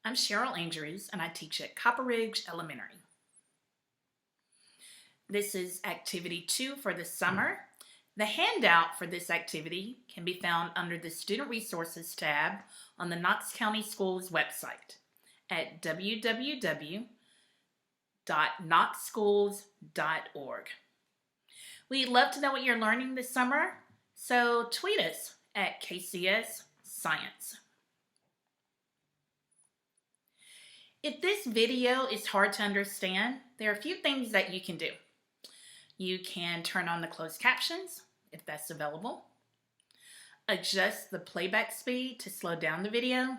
I'm Cheryl Andrews and I teach at Copper Ridge Elementary. This is activity 2 for the summer. The handout for this activity can be found under the Student Resources tab on the Knox County Schools website at www.knoxschools.org. We'd love to know what you're learning this summer, so tweet us at KCS Science. If this video is hard to understand, there are a few things that you can do. You can turn on the closed captions, if that's available. Adjust the playback speed to slow down the video.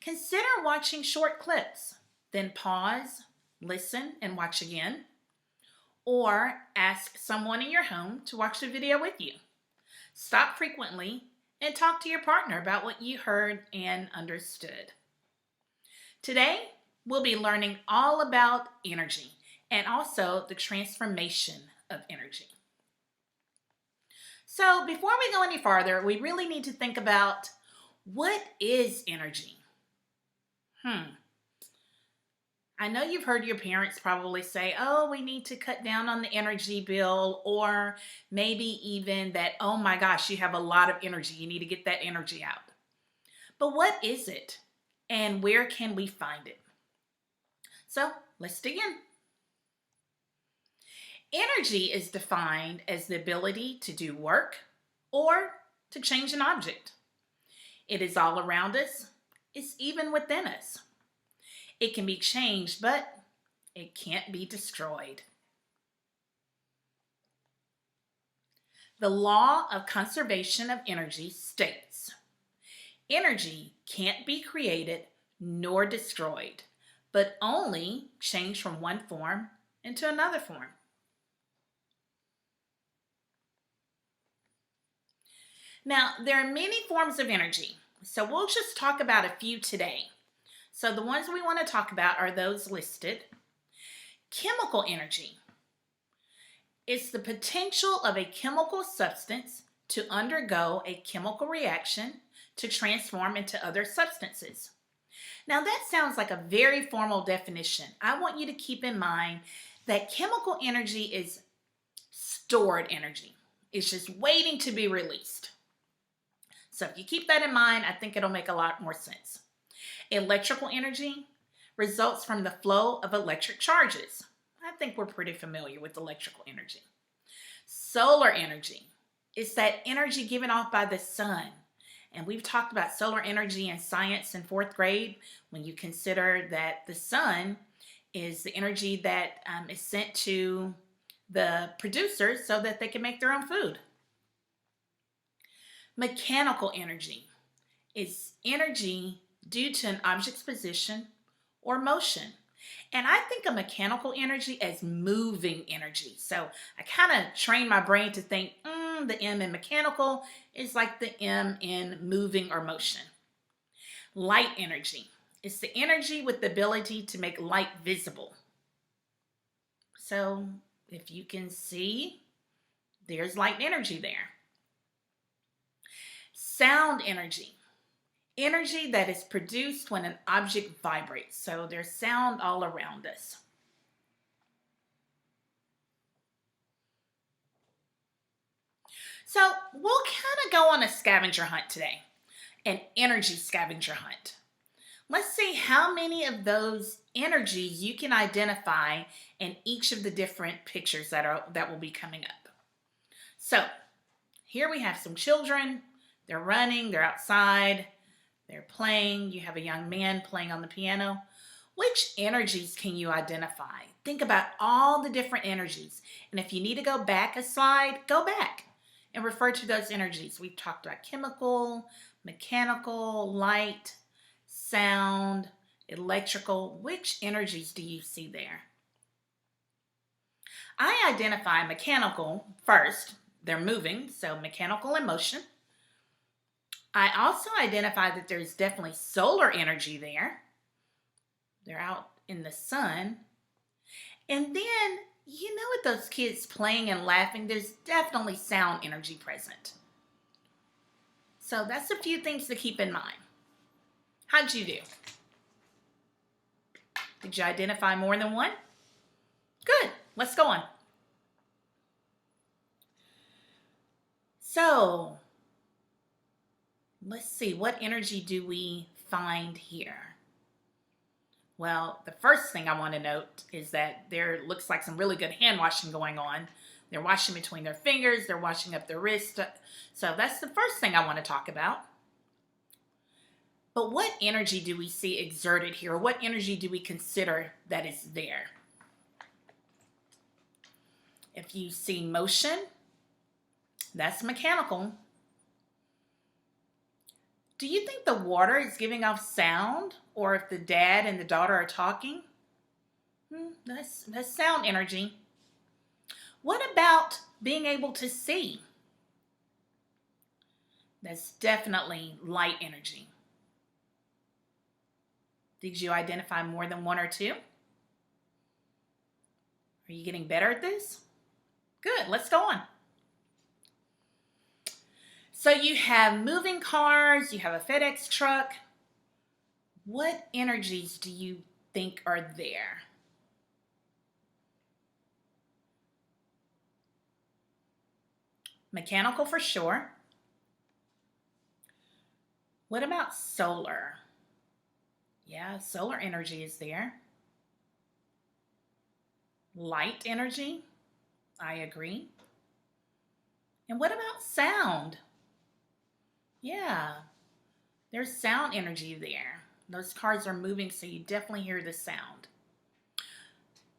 Consider watching short clips, then pause, listen, and watch again. Or ask someone in your home to watch the video with you. Stop frequently and talk to your partner about what you heard and understood. Today, we'll be learning all about energy and also the transformation of energy. So before we go any farther, we really need to think about what is energy? I know you've heard your parents probably say, oh, we need to cut down on the energy bill, or maybe even that, oh my gosh, you have a lot of energy. You need to get that energy out. But what is it? And where can we find it? So let's dig in. Energy is defined as the ability to do work or to change an object. It is all around us. It's even within us. It can be changed, but it can't be destroyed. The law of conservation of energy states, energy can't be created nor destroyed, but only changed from one form into another form. Now, there are many forms of energy, so we'll just talk about a few today. So the ones we want to talk about are those listed. Chemical energy is the potential of a chemical substance to undergo a chemical reaction to transform into other substances. Now that sounds like a very formal definition. I want you to keep in mind that chemical energy is stored energy. It's just waiting to be released. So if you keep that in mind, I think it'll make a lot more sense. Electrical energy results from the flow of electric charges. I think we're pretty familiar with electrical energy. Solar energy is that energy given off by the sun. And we've talked about solar energy in science in 4th grade when you consider that the sun is the energy that is sent to the producers so that they can make their own food. Mechanical energy is energy due to an object's position or motion. And I think of mechanical energy as moving energy. So I kind of train my brain to think, the M in mechanical is like the M in moving or motion. Light energy is the energy with the ability to make light visible. So if you can see, there's light energy there. Sound energy. Energy that is produced when an object vibrates. So there's sound all around us. So we'll kind of go on a scavenger hunt today, an energy scavenger hunt. Let's see how many of those energies you can identify in each of the different pictures that will be coming up. So here we have some children. They're running, they're outside, they're playing. You have a young man playing on the piano. Which energies can you identify? Think about all the different energies. And if you need to go back a slide, go back and refer to those energies. We've talked about chemical, mechanical, light, sound, electrical. Which energies do you see there? I identify mechanical first. They're moving, so mechanical in motion. I also identify that there's definitely solar energy there. They're out in the sun. And then, you know, with those kids playing and laughing, there's definitely sound energy present. So that's a few things to keep in mind. How'd you do? Did you identify more than one? Good. Let's go on. So, let's see. What energy do we find here? Well, the first thing I want to note is that there looks like some really good hand washing going on. They're washing between their fingers. They're washing up their wrist. So that's the first thing I want to talk about. But what energy do we see exerted here? What energy do we consider that is there? If you see motion, that's mechanical. Do you think the water is giving off sound? Or if the dad and the daughter are talking? That's sound energy. What about being able to see? That's definitely light energy. Did you identify more than one or two? Are you getting better at this? Good, let's go on. So you have moving cars, you have a FedEx truck. What energies do you think are there? Mechanical for sure. What about solar? Yeah, solar energy is there. Light energy, I agree. And what about sound? Yeah, there's sound energy there. Those cars are moving, so you definitely hear the sound.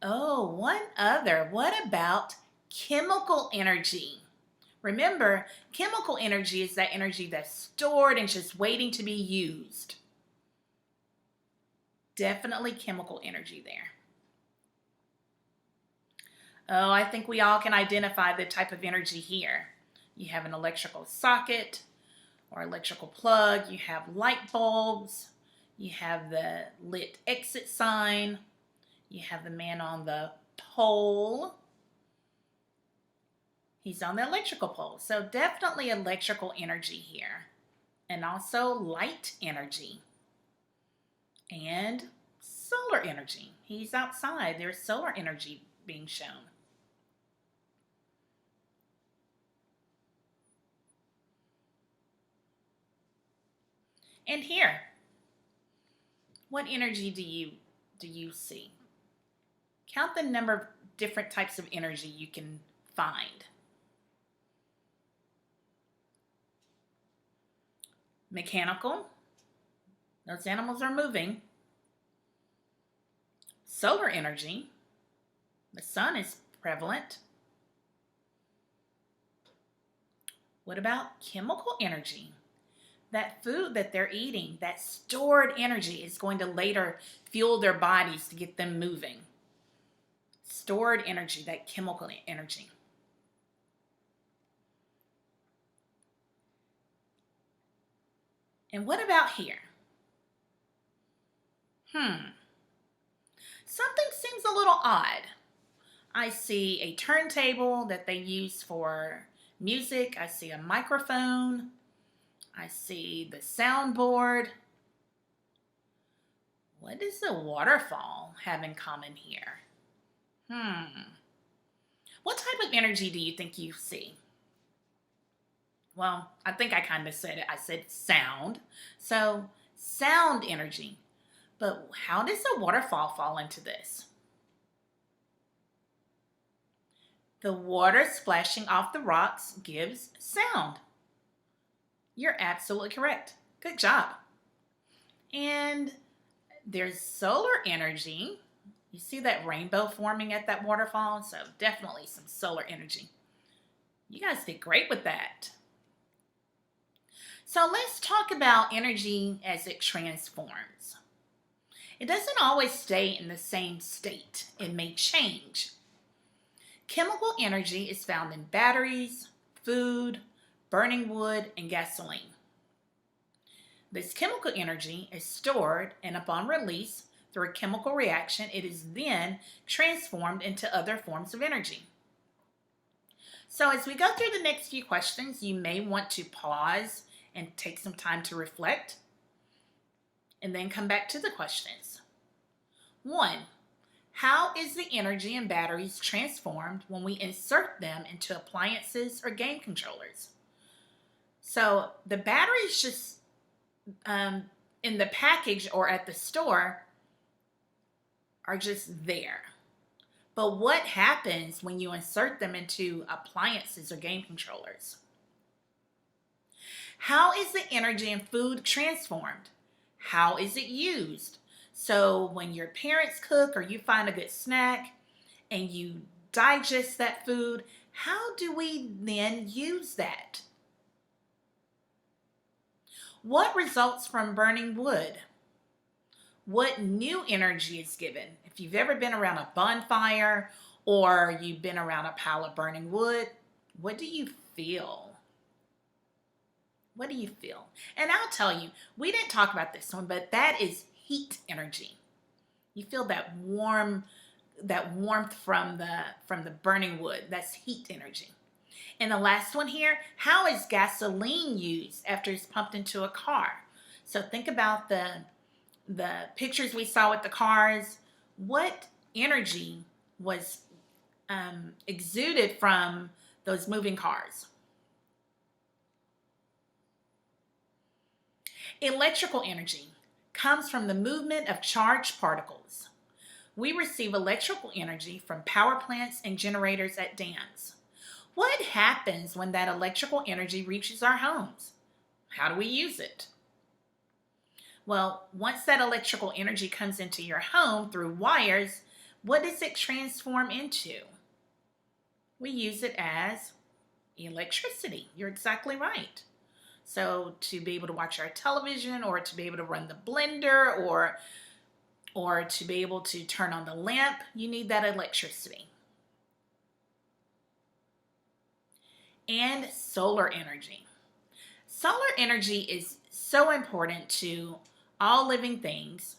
Oh, one other. What about chemical energy? Remember, chemical energy is that energy that's stored and just waiting to be used. Definitely chemical energy there. Oh, I think we all can identify the type of energy here. You have an electrical socket or electrical plug. You have light bulbs. You have the lit exit sign. You have the man on the pole. He's on the electrical pole. So definitely electrical energy here. And also light energy. And solar energy. He's outside. There's solar energy being shown. And here, what energy do you see? Count the number of different types of energy you can find. Mechanical, those animals are moving. Solar energy, the sun is prevalent. What about chemical energy? That food that they're eating, that stored energy is going to later fuel their bodies to get them moving. Stored energy, that chemical energy. And what about here? Something seems a little odd. I see a turntable that they use for music. I see a microphone. I see the soundboard. What does the waterfall have in common here? What type of energy do you think you see? Well, I think I kind of said it. I said sound. So, sound energy. But how does the waterfall fall into this? The water splashing off the rocks gives sound. You're absolutely correct. Good job. And there's solar energy. You see that rainbow forming at that waterfall? So definitely some solar energy. You guys did great with that. So let's talk about energy as it transforms. It doesn't always stay in the same state. It may change. Chemical energy is found in batteries, food, burning wood, and gasoline. This chemical energy is stored, and upon release through a chemical reaction, it is then transformed into other forms of energy. So as we go through the next few questions, you may want to pause and take some time to reflect, and then come back to the questions. 1. How is the energy in batteries transformed when we insert them into appliances or game controllers? So the batteries just in the package or at the store are just there. But what happens when you insert them into appliances or game controllers? How is the energy in food transformed? How is it used? So when your parents cook or you find a good snack and you digest that food, how do we then use that? What results from burning wood? What new energy is given? If you've ever been around a bonfire or you've been around a pile of burning wood, what do you feel? What do you feel? And I'll tell you, we didn't talk about this one, but that is heat energy. You feel that warmth from the burning wood. That's heat energy. And the last one here, how is gasoline used after it's pumped into a car? So think about the pictures we saw with the cars. What energy was exuded from those moving cars? Electrical energy comes from the movement of charged particles. We receive electrical energy from power plants and generators at dams. What happens when that electrical energy reaches our homes? How do we use it? Well, once that electrical energy comes into your home through wires, what does it transform into? We use it as electricity. You're exactly right. So to be able to watch our television or to be able to run the blender or to be able to turn on the lamp, you need that electricity. And solar energy. Solar energy is so important to all living things.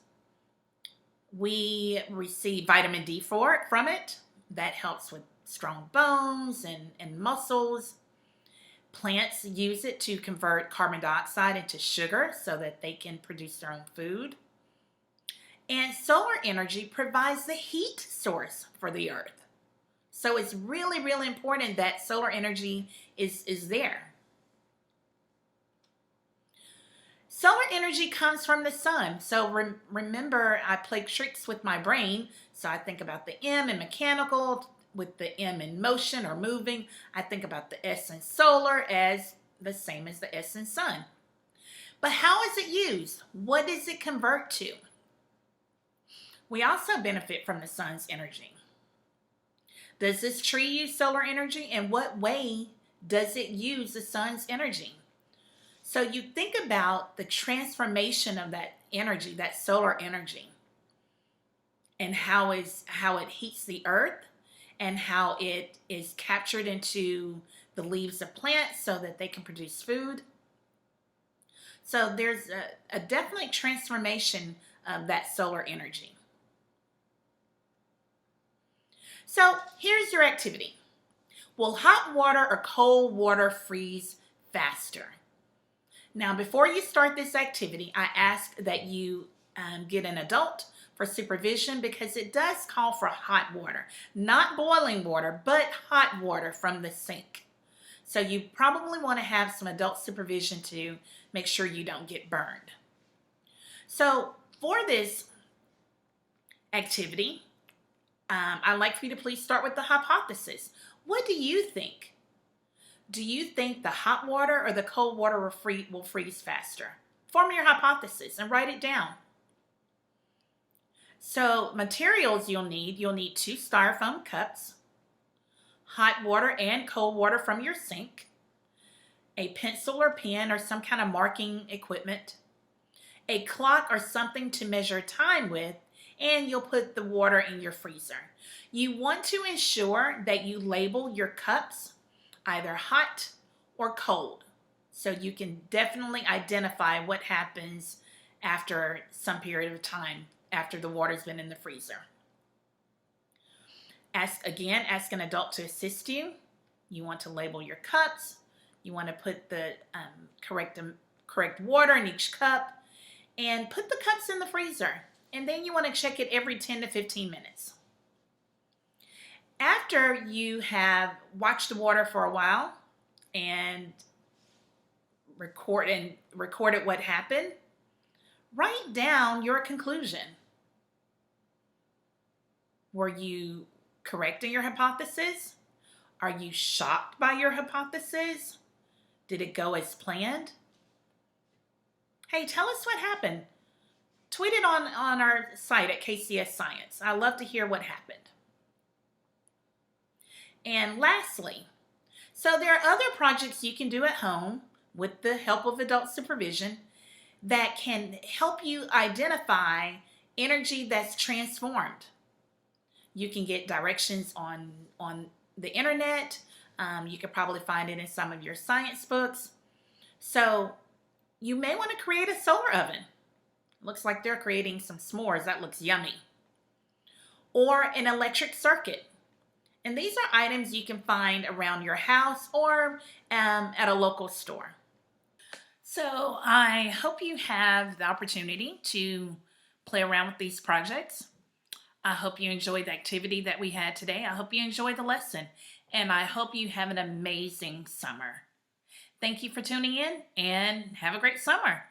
We receive vitamin D from it. That helps with strong bones and muscles. Plants use it to convert carbon dioxide into sugar so that they can produce their own food. And solar energy provides the heat source for the earth. So it's really, really important that solar energy is there. Solar energy comes from the sun. So remember, I play tricks with my brain. So I think about the M in mechanical, with the M in motion or moving. I think about the S in solar as the same as the S in sun. But how is it used? What does it convert to? We also benefit from the sun's energy. Does this tree use solar energy? In what way does it use the sun's energy? So you think about the transformation of that energy, that solar energy, and how it heats the earth and how it is captured into the leaves of plants so that they can produce food. So there's a definite transformation of that solar energy. So here's your activity. Will hot water or cold water freeze faster? Now, before you start this activity, I ask that you get an adult for supervision because it does call for hot water. Not boiling water, but hot water from the sink. So you probably want to have some adult supervision to make sure you don't get burned. So for this activity, I'd like for you to please start with the hypothesis. What do you think? Do you think the hot water or the cold water will freeze faster? Form your hypothesis and write it down. So materials you'll need 2 styrofoam cups, hot water and cold water from your sink, a pencil or pen or some kind of marking equipment, a clock or something to measure time with, and you'll put the water in your freezer. You want to ensure that you label your cups either hot or cold, so you can definitely identify what happens after some period of time after the water's been in the freezer. Ask an adult to assist you. You want to label your cups. You want to put the correct water in each cup and put the cups in the freezer. and then you want to check it every 10 to 15 minutes. After you have watched the water for a while and recorded what happened, write down your conclusion. Were you correct in your hypothesis? Are you shocked by your hypothesis? Did it go as planned? Hey, tell us what happened. Tweet it on our site at KCS Science. I love to hear what happened. And lastly, so there are other projects you can do at home with the help of adult supervision that can help you identify energy that's transformed. You can get directions on the internet. You could probably find it in some of your science books. So you may want to create a solar oven. Looks like they're creating some s'mores. That looks yummy. Or an electric circuit. And these are items you can find around your house or at a local store. So I hope you have the opportunity to play around with these projects. I hope you enjoyed the activity that we had today. I hope you enjoyed the lesson. And I hope you have an amazing summer. Thank you for tuning in and have a great summer.